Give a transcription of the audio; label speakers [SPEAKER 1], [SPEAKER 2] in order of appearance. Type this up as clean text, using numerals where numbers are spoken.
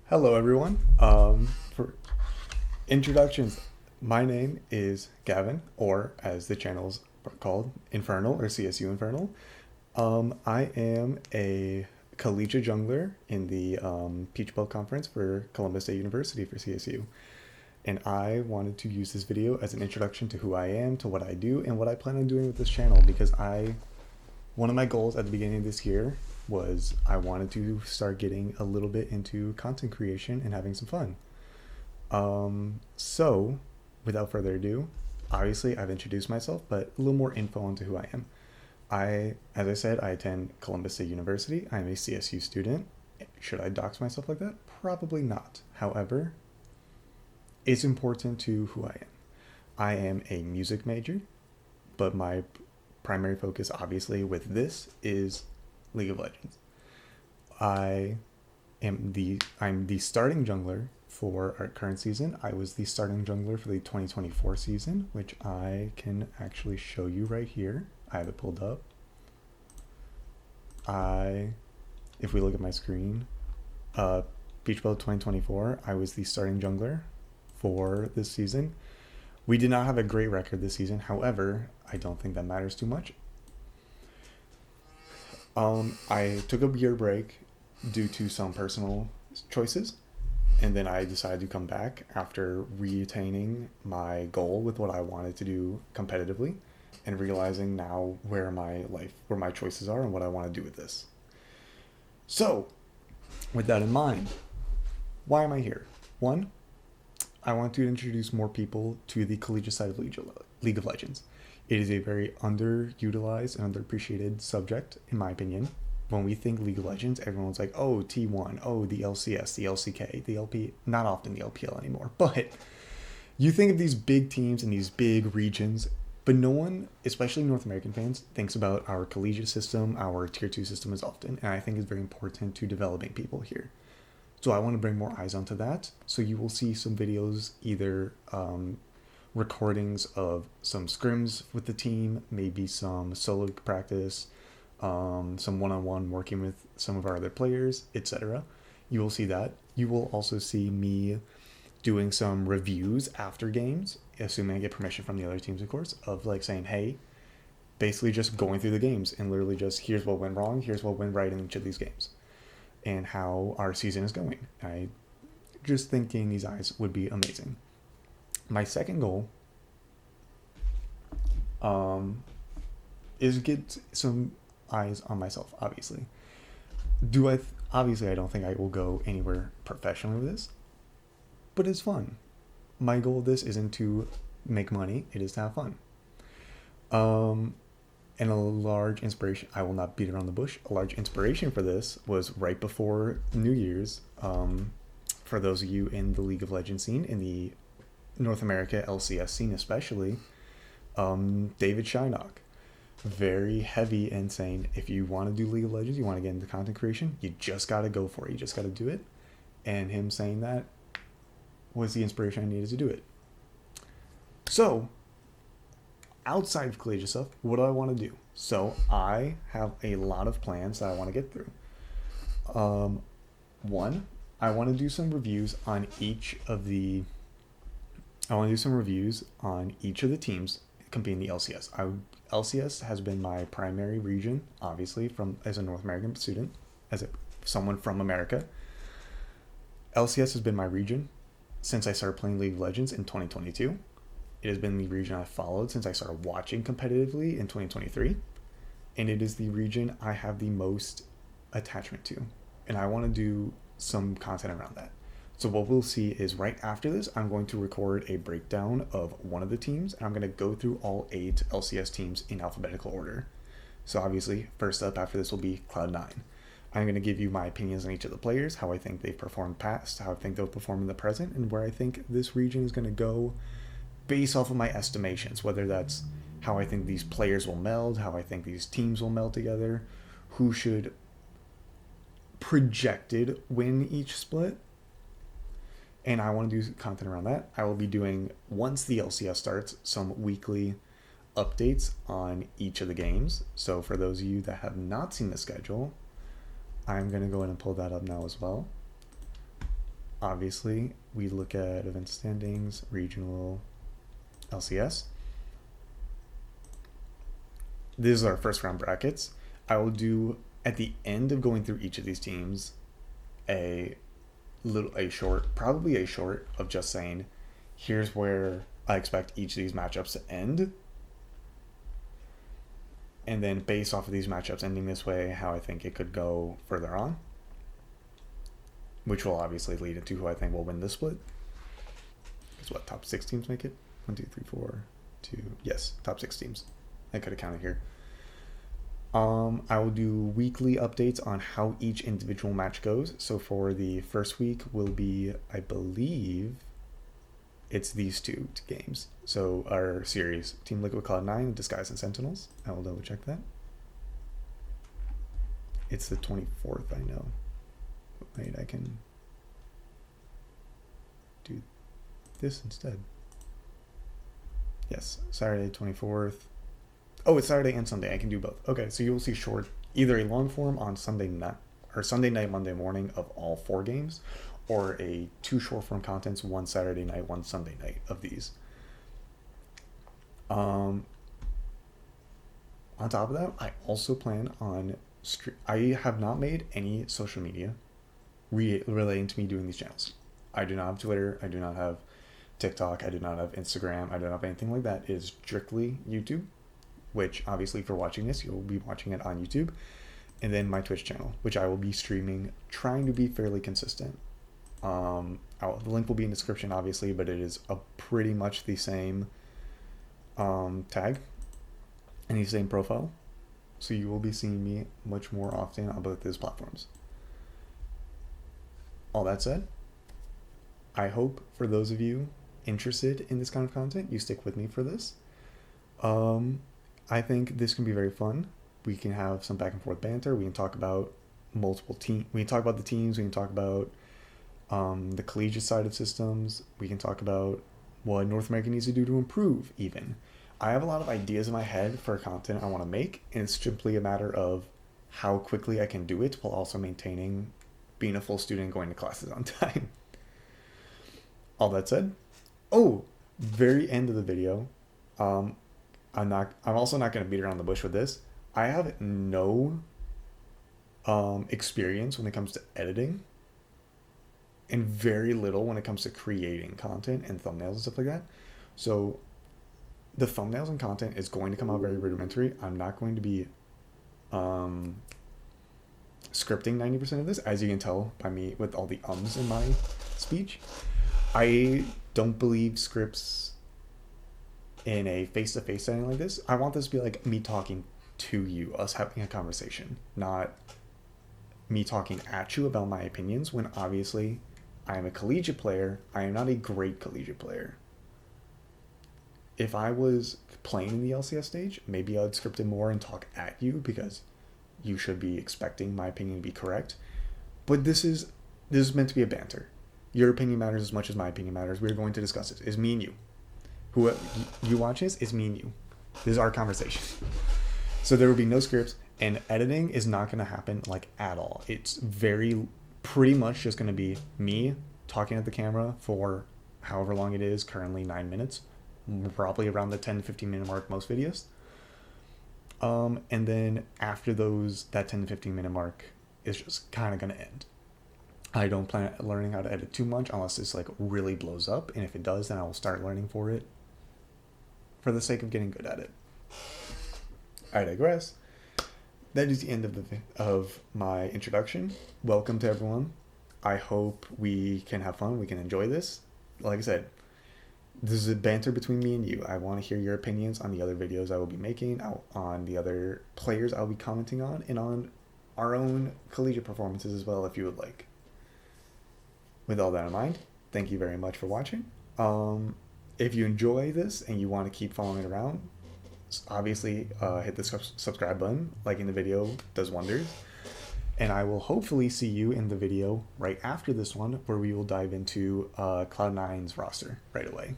[SPEAKER 1] Hello, everyone. For introductions, my name is Gavin, or as the channel's called, Infernal or CSU Infernal. I am a collegiate jungler in the Peach Belt Conference for Columbus State University for CSU. And I wanted to use this video as an introduction to who I am, to what I do, and what I plan on doing with this channel because one of my goals at the beginning of this year was I wanted to start getting a little bit into content creation and having some fun. So, without further ado, obviously I've introduced myself, but a little more info into who I am. As I said, I attend Columbus State University. I am a CSU student. Should I dox myself like that? Probably not. However, it's important to who I am. I am a music major, but my primary focus, obviously, with this is League of Legends. I'm the starting jungler for our current season. I was the starting jungler for the 2024 season, which I can actually show you right here. I have it pulled up. If we look at my screen, Peach Belt 2024, I was the starting jungler for this season. We did not have a great record this season. However, I don't think that matters too much. I took a year break due to some personal choices, and then I decided to come back after retaining my goal with what I wanted to do competitively and realizing now where my choices are and what I want to do with this. So, with that in mind, why am I here? One, I want to introduce more people to the collegiate side of League of Legends. It is a very underutilized and underappreciated subject, in my opinion. When we think League of Legends, everyone's like, oh, T1, oh, the LCS, the LCK, the LP, not often the LPL anymore. But you think of these big teams and these big regions, but no one, especially North American fans, thinks about our collegiate system, our tier 2 system as often. And I think it's very important to developing people here. So I want to bring more eyes onto that. So you will see some videos, either recordings of some scrims with the team, maybe some solo practice, some one-on-one working with some of our other players, etc. You will see that. You will also see me doing some reviews after games, assuming I get permission from the other teams, of course, of like saying, hey, basically just going through the games and literally just here's what went wrong, here's what went right in each of these games, and how our season is going. I just think gaining these eyes would be amazing. My second goal is get some eyes on myself, obviously. Obviously, I don't think I will go anywhere professionally with this, but it's fun. My goal of this isn't to make money, it is to have fun. And a large inspiration, I will not beat around the bush, a large inspiration for this was right before New Year's. For those of you in the League of Legends scene, in the North America LCS scene especially, David Shynock, very heavy and saying, if you want to do League of Legends, you want to get into content creation, you just got to go for it. You just got to do it. And him saying that was the inspiration I needed to do it. So, outside of collegiate stuff, what do I want to do? So, I have a lot of plans that I want to get through. One, I want to do some reviews on each of the teams competing in the LCS. LCS has been my primary region, obviously, as a North American student, someone from America. LCS has been my region since I started playing League of Legends in 2022. It has been the region I've followed since I started watching competitively in 2023. And it is the region I have the most attachment to. And I want to do some content around that. So what we'll see is right after this, I'm going to record a breakdown of one of the teams, and I'm going to go through all 8 LCS teams in alphabetical order. So obviously, first up after this will be Cloud9. I'm going to give you my opinions on each of the players, how I think they've performed past, how I think they'll perform in the present, and where I think this region is going to go based off of my estimations, whether that's how I think these players will meld, how I think these teams will meld together, who should projected win each split. And I want to do content around that. I will be doing, once the LCS starts, some weekly updates on each of the games. So for those of you that have not seen the schedule, I'm going to go ahead and pull that up now as well. obviously, we look at event standings, regional, LCS. This is our first round brackets. I will do, at the end of going through each of these teams, probably a short of just saying, here's where I expect each of these matchups to end. And then based off of these matchups ending this way, how I think it could go further on. Which will obviously lead into who I think will win this split. Because what, top 6 teams make it? 1, 2, 3, 4, 2. Yes, top 6 teams. I could have counted here. I will do weekly updates on how each individual match goes. So for the first week will be, I believe, it's these 2 games. So our series, Team Liquid Cloud9, Disguise and Sentinels. I will double check that. It's the 24th, I know. Wait, I can do this instead. Yes, Saturday 24th. Oh, it's Saturday and Sunday. I can do both. Okay, so you'll see short, either a long form on Sunday night or Sunday night, Monday morning of all 4 games, or a 2 short form contents, 1 Saturday night, 1 Sunday night of these. On top of that, I also plan on I have not made any social media relating to me doing these channels. I do not have Twitter. I do not have TikTok. I do not have Instagram. I don't have anything like that. It is strictly YouTube, which obviously for watching this, you'll be watching it on YouTube. And then my Twitch channel, which I will be streaming, trying to be fairly consistent. The link will be in the description, obviously, but it is pretty much the same tag and the same profile. So you will be seeing me much more often on both those platforms. All that said, I hope for those of you interested in this kind of content, you stick with me for this. I think this can be very fun. We can have some back and forth banter. We can talk about multiple teams. We can talk about the teams. We can talk about the collegiate side of systems. We can talk about what North America needs to do to improve even. I have a lot of ideas in my head for content I want to make, and it's simply a matter of how quickly I can do it while also maintaining being a full student going to classes on time. All that said, very end of the video, I'm also not going to beat around the bush with this. I have no experience when it comes to editing, and very little when it comes to creating content and thumbnails and stuff like that. So the thumbnails and content is going to come out very rudimentary. I'm not going to be scripting 90% of this, as you can tell by me with all the ums in my speech. I don't believe scripts in a face-to-face setting like this. I want this to be like me talking to you, us having a conversation, not me talking at you about my opinions, when obviously I am a collegiate player. I am not a great collegiate player. If I was playing in the LCS stage, maybe I'd script it more and talk at you, because you should be expecting my opinion to be correct. But this is meant to be a banter. Your opinion matters as much as my opinion matters. We're going to discuss it. It's me and you. Who you watch this is me and you. This is our conversation. So there will be no scripts, and editing is not going to happen like at all. It's pretty much just going to be me talking at the camera for however long it is, currently 9 minutes, probably around the 10 to 15 minute mark most videos. And then after that 10 to 15 minute mark is just kind of going to end. I don't plan on learning how to edit too much unless this like really blows up, and if it does, then I will start learning for it for the sake of getting good at it. I digress. That is the end of my introduction. Welcome to everyone. I hope we can have fun. We can enjoy this. Like I said, this is a banter between me and you. I want to hear your opinions on the other videos I will be making, on the other players I'll be commenting on, and on our own collegiate performances as well, if you would like. With all that in mind, thank you very much for watching. If you enjoy this and you want to keep following it around, obviously hit the subscribe button. Liking the video does wonders. And I will hopefully see you in the video right after this one, where we will dive into Cloud9's roster right away.